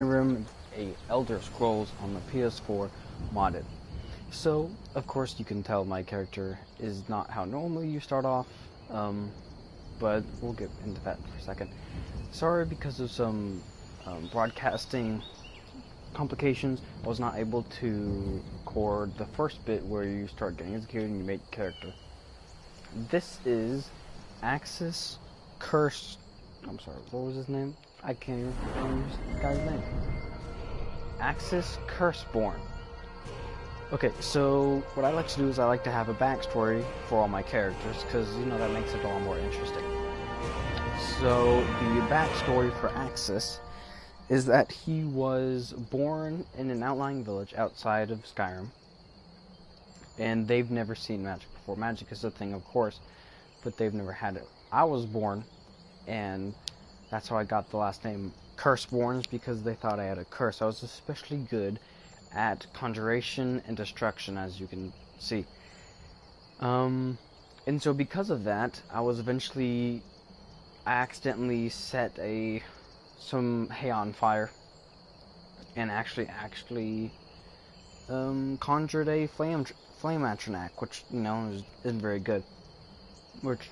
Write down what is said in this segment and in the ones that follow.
Skyrim, a Elder Scrolls on the PS4 modded. So, of course, you can tell my character is not how normally you start off, but we'll get into that for a second. Sorry, because of some broadcasting complications, I was not able to record the first bit where you start getting executed and you make character. This is Axis Curse. I'm sorry, what was his name? I can't even remember this guy's name. Axis Curseborn. Okay, so what I like to do is I like to have a backstory for all my characters, because, you know, that makes it a lot more interesting. So, the backstory for Axis is that he was born in an outlying village outside of Skyrim, and they've never seen magic before. Magic is a thing, of course, but they've never had it. I was born, and that's how I got the last name Curseborns, because they thought I had a curse. I was especially good at conjuration and destruction, as you can see. And so because of that, I accidentally set some hay on fire, and actually conjured a flame atronac, which, you know, isn't very good. Which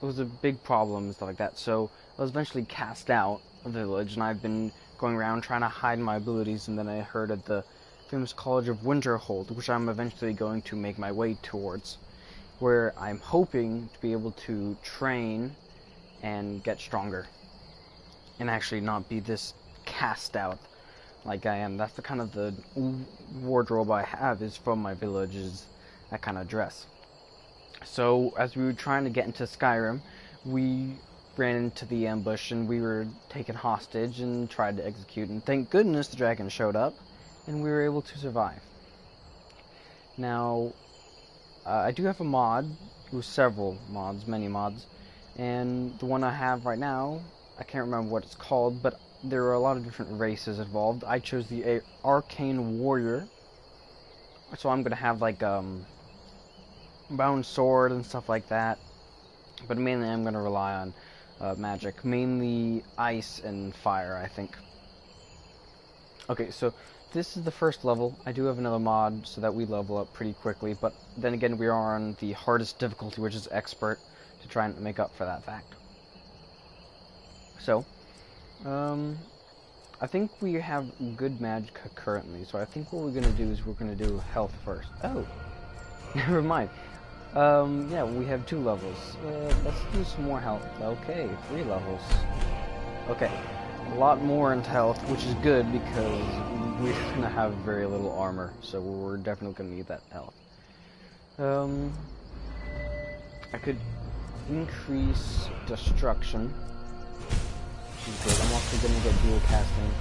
it was a big problem and stuff like that. So I was eventually cast out of the village, and I've been going around trying to hide my abilities, and then I heard at the famous College of Winterhold, which I'm eventually going to make my way towards, where I'm hoping to be able to train and get stronger, and actually not be this cast out like I am. That's the kind of the wardrobe I have, is from my village, is that kind of dress. So, as we were trying to get into Skyrim, we ran into the ambush, and we were taken hostage and tried to execute, and thank goodness the dragon showed up, and we were able to survive. Now, I do have a mod, with several mods, many mods, and the one I have right now, I can't remember what it's called, but there are a lot of different races involved. I chose the Arcane Warrior, so I'm going to have, like, bound sword and stuff like that, but mainly I'm going to rely on magic, mainly ice and fire, I think. Okay, so this is the first level. I do have another mod so that we level up pretty quickly, but then again we are on the hardest difficulty, which is expert, to try and make up for that fact. So I think we have good magic currently, so I think what we're going to do is we're going to do health first. Oh, never mind. Yeah, we have 2 levels. Let's do some more health. Okay, 3 levels. Okay, a lot more into health, which is good because we're gonna have very little armor, so we're definitely gonna need that health. I could increase destruction, which is good. I'm also gonna get dual casting.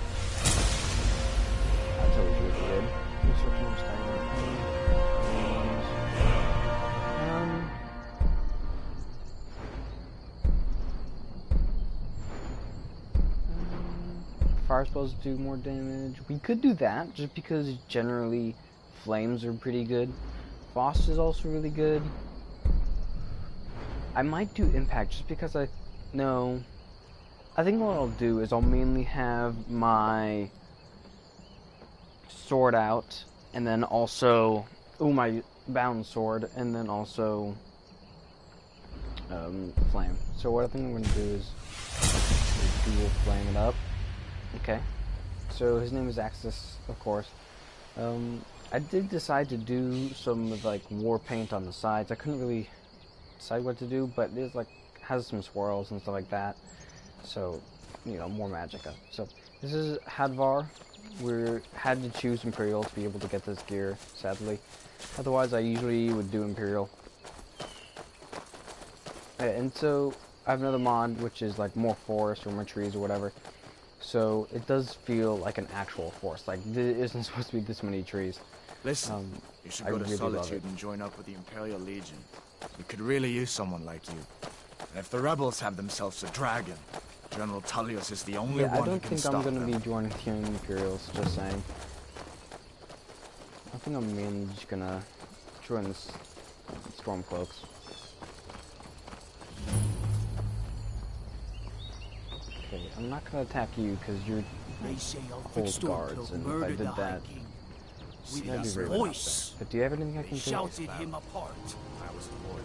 That's always really good. Destruction of Skyrim. Fire spells do more damage. We could do that, just because generally flames are pretty good. Frost is also really good. I might do impact, just because I think what I'll do is I'll mainly have my sword out, and then also my bound sword, and then also flame. So what I think I'm going to do is dual flame it up. Okay, so his name is Axis, of course. I did decide to do some like war paint on the sides. I couldn't really decide what to do, but it has some swirls and stuff like that. So, you know, more magicka. So this is Hadvar. We had to choose Imperial to be able to get this gear, sadly. Otherwise, I usually would do Imperial. And so I have another mod, which is like more forest or more trees or whatever. So it does feel like an actual forest. Like, there isn't supposed to be this many trees. Listen, you should go to Solitude and join up with the Imperial Legion. We could really use someone like you. And if the rebels have themselves a dragon, General Tullius is the only one who can stop them. I don't think I'm going to be joining the Imperials, just saying. I think I'm mainly just going to join the Stormcloaks. Okay, I'm not gonna attack you because you're hold guards, and if I did that, that'd be very bad. But do you have anything I can do? Shouted him apart. I was a boy.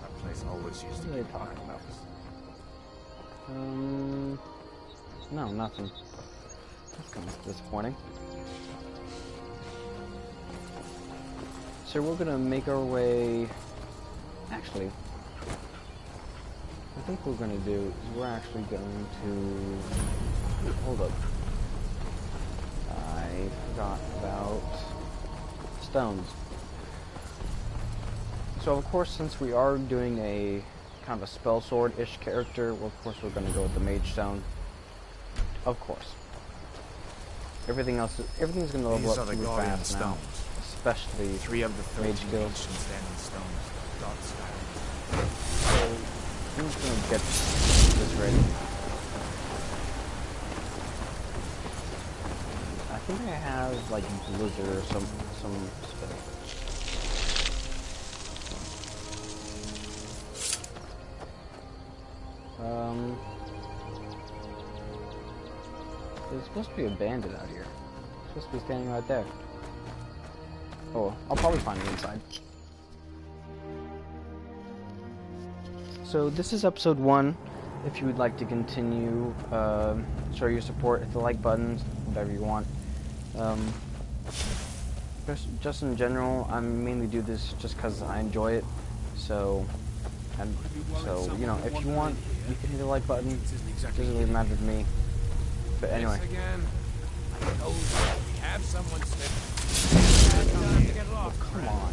That place always used to What are be they talking about? No, nothing. That's kind of disappointing. So we're gonna make our way. Actually, I think what we're gonna do is we're actually going to hold up. I forgot about stones. So of course, since we are doing a kind of a spell sword-ish character, well, of course we're gonna go with the mage stone. Of course. Everything's gonna level up super fast now, especially 3 of the 13 mage skills. standing stones dot Skyrim. So I'm just gonna get this ready. I think I have like blizzard or some spell. There's supposed to be a bandit out here. It's supposed to be standing right there. Oh, I'll probably find him inside. So this is episode 1. If you would like to continue, show your support, hit the like buttons, whatever you want. Just in general, I mainly do this just because I enjoy it. So you know, if you want, you can hit the like button. It doesn't really matter to me. But anyway. We have someone Oh, come on.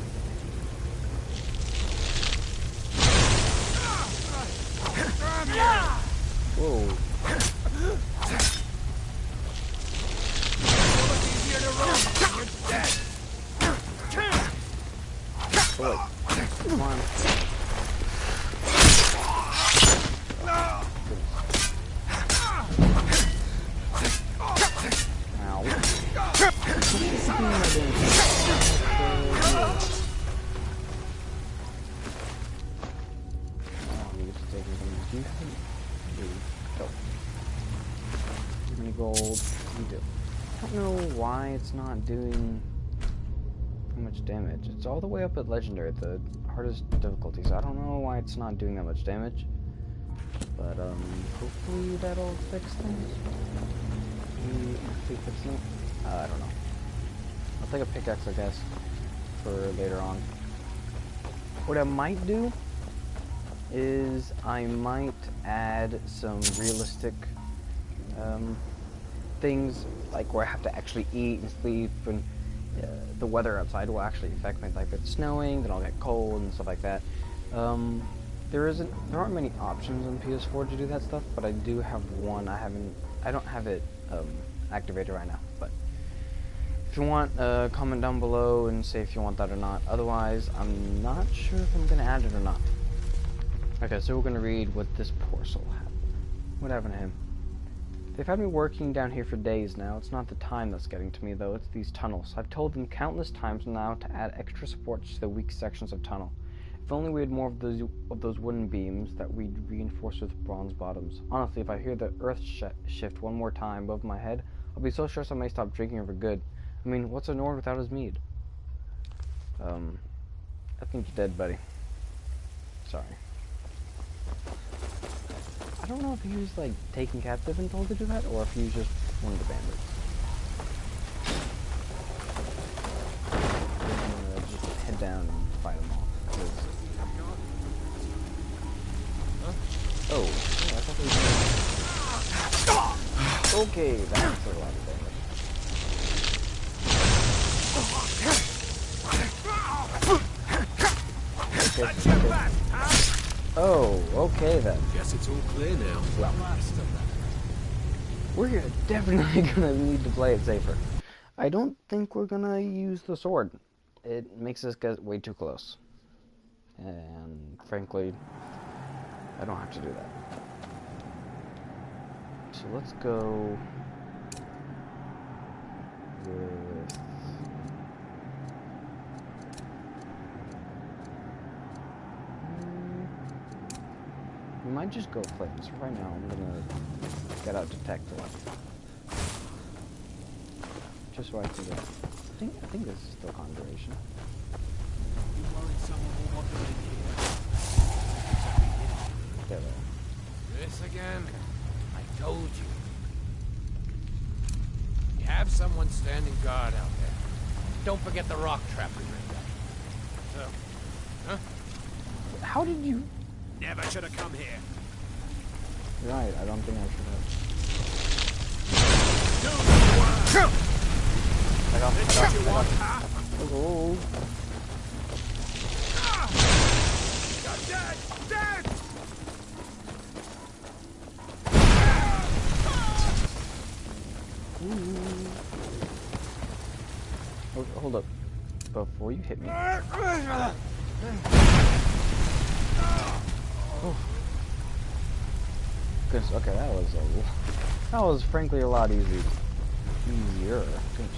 Whoa. Boy, come on. Gold. We do. I don't know why it's not doing that much damage. It's all the way up at legendary, the hardest difficulty, so I don't know why it's not doing that much damage. But hopefully that'll fix things. I don't know. I'll take a pickaxe, I guess, for later on. What I might do is I might add some realistic things, like where I have to actually eat and sleep, and the weather outside will actually affect me. Like if it's snowing, then I'll get cold and stuff like that. There aren't many options on PS4 to do that stuff, but I do have one. I don't have it activated right now, but if you want, comment down below and say if you want that or not. Otherwise, I'm not sure if I'm gonna add it or not. Okay, so we're gonna read what this poor soul had. What happened to him? They've had me working down here for days now. It's not the time that's getting to me, though. It's these tunnels. I've told them countless times now to add extra supports to the weak sections of tunnel. If only we had more of those wooden beams that we'd reinforce with bronze bottoms. Honestly, if I hear the earth shift one more time above my head, I'll be so stressed I may stop drinking for good. I mean, what's a Nord without his mead? I think you're dead, buddy. Sorry. I don't know if he was like taken captive and told to do that, or if he was just one of the bandits. I'm gonna just head down and fight them all. Oh, yeah, I thought they were okay, that's a lot of damage. Okay. Oh, okay then. Guess it's all clear now. Well, we're definitely gonna need to play it safer. I don't think we're gonna use the sword. It makes us get way too close. And frankly, I don't have to do that. So let's go with... We might just go flames. For right now, I'm gonna get out detective. Just so I can get... I think this is still conjuration. You worried someone will walk in here? There we go. This again? I told you. You have someone standing guard out there. Don't forget the rock trap we rigged up. So, huh? How did you... Never should have come here. Right, I don't think I should have. Back off, back off, back off. Oh. You're dead! Dead! Hold up. Before you hit me. Goodness, okay, that was frankly a lot easier. Goodness,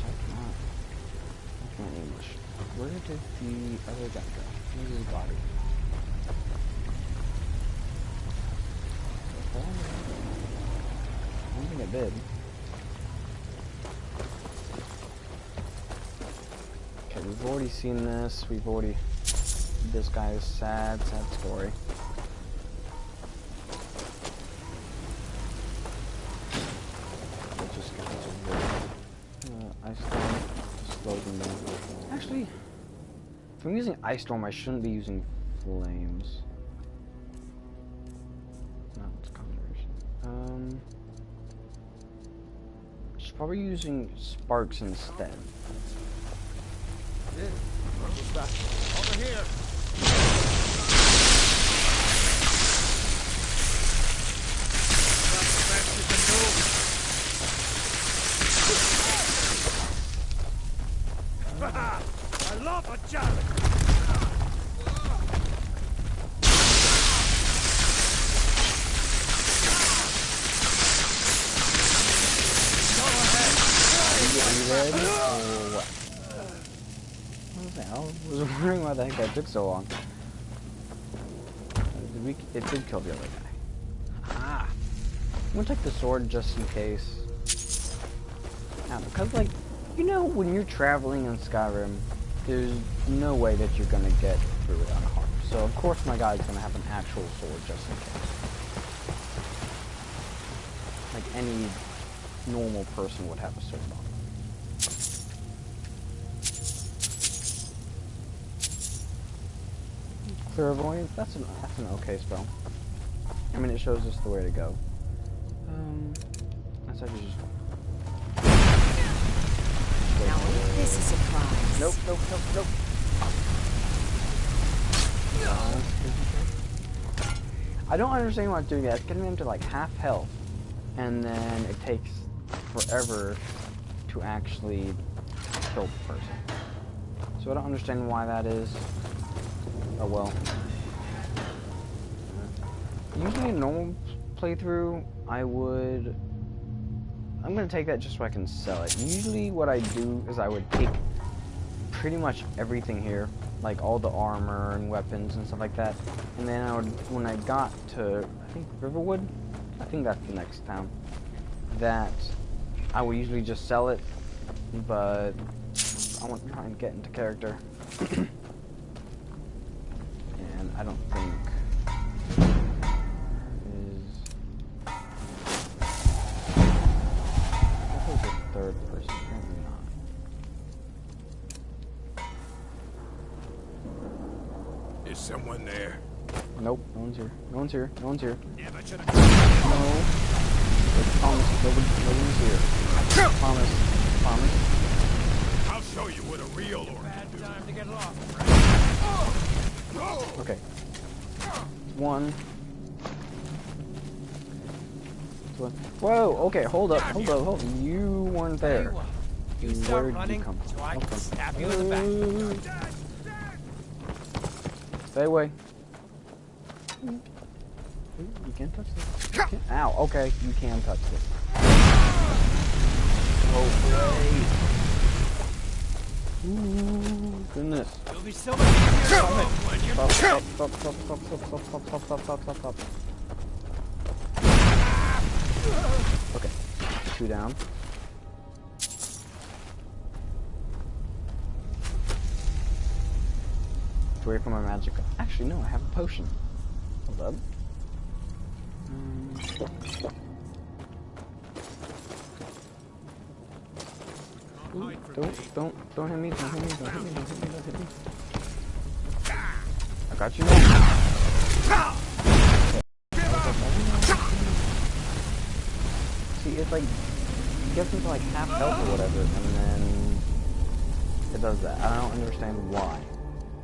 that's my English. Where did the other guy go? Where's his body? I don't think it did. Okay, we've already seen this. We've already... This guy is sad story. Let's just get this over with. Ice Storm to slow them down. Actually, if I'm using Ice Storm, I shouldn't be using Flames. No, it's Conjuration. Should probably using Sparks instead. Yeah. Over here. That's the best you can do. I love a challenge. Go ahead. Are you ready? Or what? I was wondering why the heck that took so long. It did kill the other guy. Ah! I'm gonna take the sword just in case. Now, because, like, you know, when you're traveling in Skyrim, there's no way that you're gonna get through it unharmed. So, of course, my guy's gonna have an actual sword just in case. Like any normal person would have a sword on. Clairvoyance, that's an okay spell. I mean, it shows us the way to go. That's actually just... Now this is a surprise. Nope. I don't understand why it's doing that. It's getting them to like half health, and then it takes forever to actually kill the person. So I don't understand why that is. Oh well. Usually in a normal playthrough, I'm gonna take that just so I can sell it. Usually what I do is I would take pretty much everything here, like all the armor and weapons and stuff like that, and then when I got to, I think Riverwood, I think that's the next town, that I would usually just sell it, but I want to try and get into character. And I don't think third person, apparently not. Is someone there? Nope, no one's here. No one's here. No one's here. Never should have. No. Promise, nobody's here. Promise. I'll show you what a real orc can do. Bad time to get lost, right? Okay. One. Whoa, okay, hold up. You weren't there. You start running, so I can stab you in the back. Stay away. You can't touch this. Ow, okay, you can touch this. Oh, great. Ooh, goodness. It'll be so much easier when you're Stop. Okay, 2 down. Away from my magic. Actually, no, I have a potion. Hold up. Ooh, don't hit me, don't hit me, don't hit me, don't hit me, don't hit me. I got you now. See, it's like, it gets into like half health or whatever, and then it does that. I don't understand why.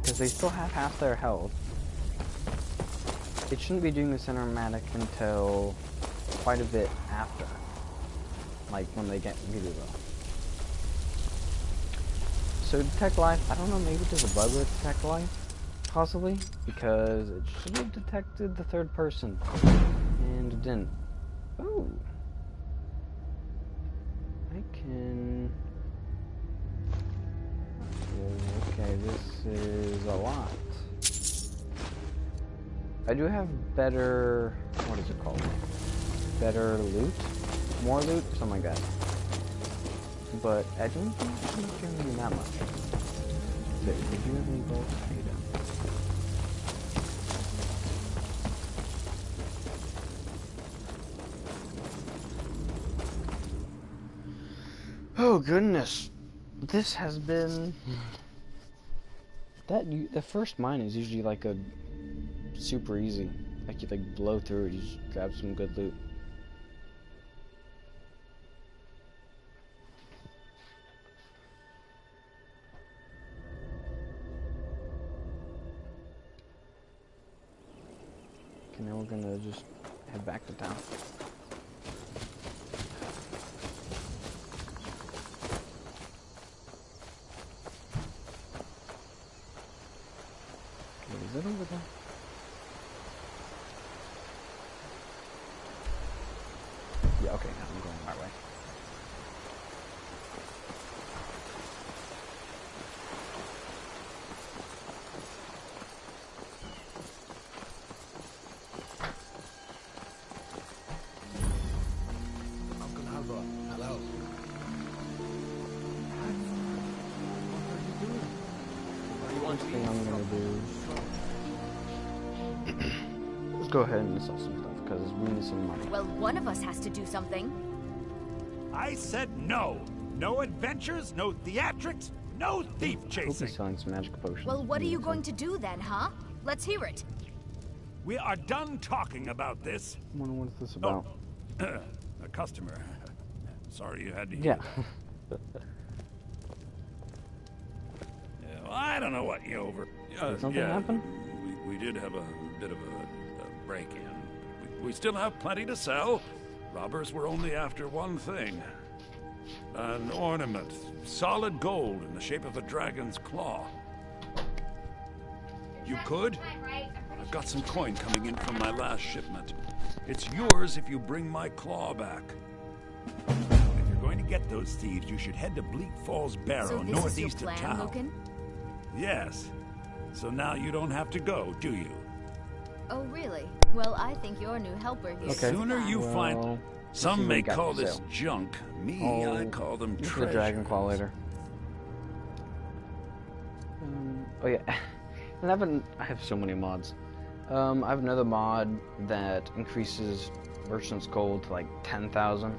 Because they still have half their health. It shouldn't be doing the cinematic until quite a bit after. Like when they get really low. So detect life, I don't know, maybe there's a bug with detect life. Possibly. Because it should have detected the third person. And it didn't. Oh. I can... Okay, this is a lot. I do have better... What is it called? Better loot? More loot? Something like that. But I don't think it's not giving me that much. Did you have any gold? You don't. Oh goodness. This has been... The first mine is usually like a super easy. Like you like blow through it, you just grab some good loot. Okay, now we're gonna just head back to town. Is it over there? Yeah, okay, now I'm going the right way. Uncle Alva, hello. What do you want to First thing eat? I'm gonna do... Let's go ahead and sell some stuff, because we need some money. Well, one of us has to do something. I said no. No adventures, no theatrics, no thief I hope chasing. he's selling some magic potions. Well, what are you going to do then, huh? Let's hear it. We are done talking about this. I wonder what this about. A customer. Sorry you had to Yeah. hear that. Yeah, well, I don't know what you over... Did something happen? We did have a bit of a break-in. We still have plenty to sell. Robbers were only after one thing. An ornament. Solid gold in the shape of a dragon's claw. You could? I've got some coin coming in from my last shipment. It's yours if you bring my claw back. If you're going to get those thieves, you should head to Bleak Falls Barrow, So this northeast is your of plan, town. Lucan? Yes. So now you don't have to go, do you? Oh, really? Well, I think your new helper here. The sooner you find... Some may call this sale. junk. Me, I call them This is treasures. the dragon claw later. Oh yeah, and I have so many mods. I have another mod that increases merchant's gold to like 10,000.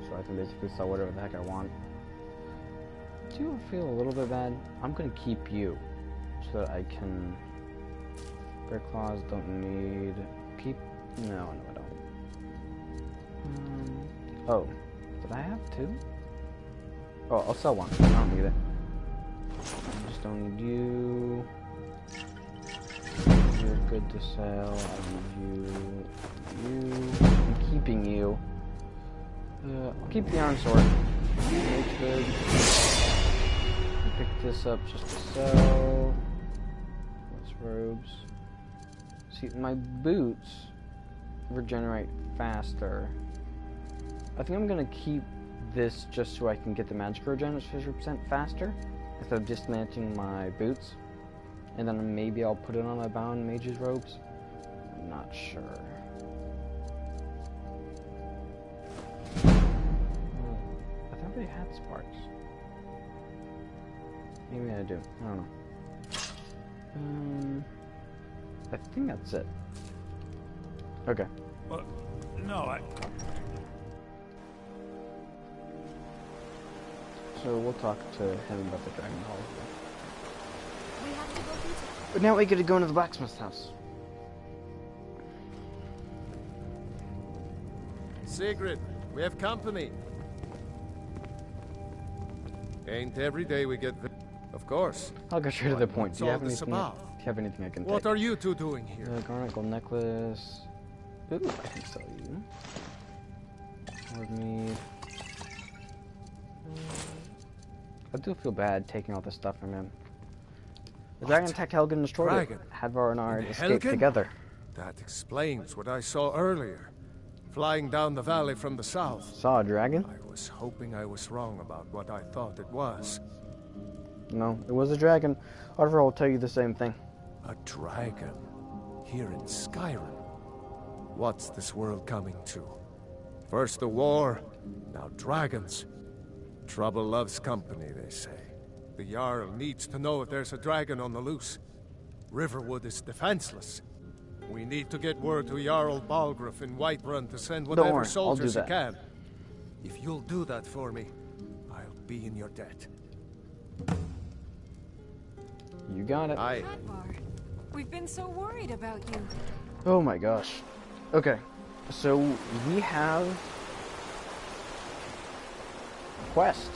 So I can basically sell whatever the heck I want. Do you feel a little bit bad? I'm gonna keep you so that I can. Bear claws don't need. Keep. No, I don't. Oh, did I have two? Oh, I'll sell one. I don't need it. I just don't need you. You're good to sell. I need you. I'm keeping you. I'll keep the iron sword. It's good. I'll pick this up just to sell. What's robes? See, my boots regenerate faster. I think I'm gonna keep this just so I can get the magic regen 50% faster instead of dismantling my boots. And then maybe I'll put it on my bound mage's robes. I'm not sure. I had sparks. Maybe I do. I don't know. I think that's it. Okay. Well, no, So we'll talk to him about the Dragon Hall. We have to go through. But now we get to go into the blacksmith's house. Sigrid, we have company. Ain't every day we get... Of course. I'll go straight to the point. Do you have anything? About? Do you have anything I can take? What are you two doing here? Garnet gold necklace. Ooh, I can sell you. Word mead. I do feel bad taking all this stuff from him. The dragon attacked Helgen and destroyed it. Hadvar and I escaped together. That explains what I saw earlier. Flying down the valley from the south. Saw a dragon? I was hoping I was wrong about what I thought it was. No, it was a dragon. Hadvar will tell you the same thing. A dragon? Here in Skyrim? What's this world coming to? First the war, now dragons. Trouble loves company, they say. The Jarl needs to know if there's a dragon on the loose. Riverwood is defenseless. We need to get word to Jarl Balgruuf in Whiterun to send whatever soldiers he can. If you'll do that for me, I'll be in your debt. You got it. Hadvar, we've been so worried about you. Oh my gosh. Okay, so we have a quest.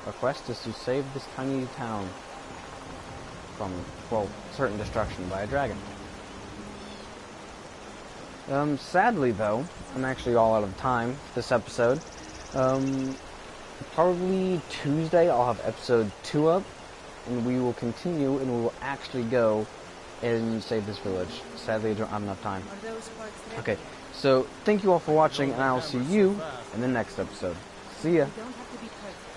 Our quest is to save this tiny town from, well, certain destruction by a dragon. Sadly though, I'm actually all out of time this episode. Probably Tuesday I'll have episode 2 up, and we will continue and we will actually go and save this village. Sadly I don't have enough time. Okay, so thank you all for watching, and I'll see you in the next episode. See ya! You don't have to be perfect.